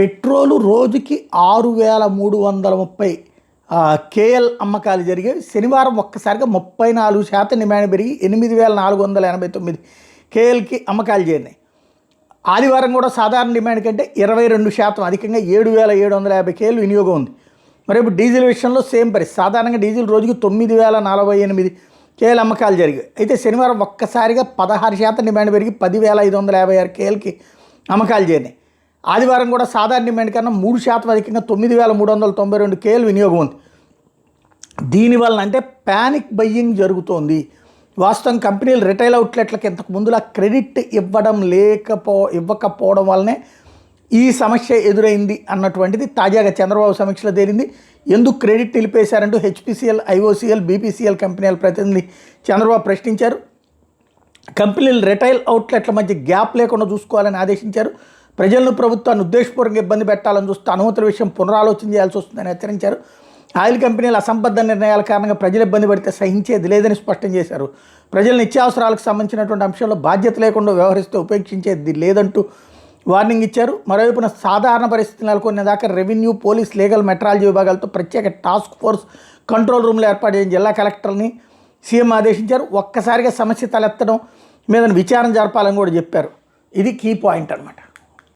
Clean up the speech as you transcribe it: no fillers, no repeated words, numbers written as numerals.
Petrol రోజుకి 6,330 KL అమ్మకాలు జరిగాయి. శనివారం ఒక్కసారిగా 34% డిమాండ్ పెరిగి 8,489 కేఎల్కి అమ్మకాలు చేరినాయి. ఆదివారం కూడా సాధారణ డిమాండ్ కంటే 22% అధికంగా 7,750 కేఎల్ వినియోగం ఉంది. మరి ఇప్పుడు డీజిల్ విషయంలో సేమ్ పరిస్థితి. సాధారణంగా డీజిల్ రోజుకి 9,048 కేఎల్ అమ్మకాలు జరిగాయి. అయితే శనివారం ఒక్కసారిగా 16% డిమాండ్ పెరిగి 10,556 కేఎల్కి అమ్మకాలు చేరినాయి. ఆదివారం కూడా సాధారణ డిమాండ్ కన్నా 3% అధికంగా 9,392 కేఎల్ వినియోగం ఉంది. దీనివల్ల అంటే ప్యానిక్ బయ్యింగ్ జరుగుతోంది. వాస్తవం కంపెనీలు రిటైల్ అవుట్లెట్లకు ఇంతకు ముందులా క్రెడిట్ ఇవ్వకపోవడం వల్లనే ఈ సమస్య ఎదురైంది అన్నటువంటిది తాజాగా చంద్రబాబు సమీక్షలో తేలింది. ఎందుకు క్రెడిట్ నిలిపేశారంటూ హెచ్పిసిఎల్, ఐఓసిఎల్, బీపీసీఎల్ కంపెనీల ప్రతినిధి చంద్రబాబు ప్రశ్నించారు. కంపెనీలు రిటైల్ అవుట్లెట్ల మధ్య గ్యాప్ లేకుండా చూసుకోవాలని ఆదేశించారు. ప్రజలను ప్రభుత్వాన్ని ఉద్దేశపూర్వకంగా ఇబ్బంది పెట్టాలని చూస్తే అనుమతుల విషయం పునరాలోచన చేయాల్సి వస్తుందని హెచ్చరించారు. ఆయిల్ కంపెనీల అసంబద్ధ నిర్ణయాల కారణంగా ప్రజలు ఇబ్బంది పడితే సహించేది లేదని స్పష్టం చేశారు. ప్రజల నిత్యావసరాలకు సంబంధించినటువంటి అంశంలో బాధ్యత లేకుండా వ్యవహరిస్తే ఉపేక్షించేది లేదంటూ వార్నింగ్ ఇచ్చారు. మరోవైపున సాధారణ పరిస్థితులు నెలకొన్న దాకా రెవెన్యూ, పోలీస్, లీగల్, మెట్రాలజీ విభాగాలతో ప్రత్యేక టాస్క్ ఫోర్స్ కంట్రోల్ రూమ్లు ఏర్పాటు చేసిన జిల్లా కలెక్టర్ని సీఎం ఆదేశించారు. ఒక్కసారిగా సమస్య తలెత్తడం మీద విచారణ జరపాలని కూడా చెప్పారు. ఇది కీ పాయింట్ అన్నమాట.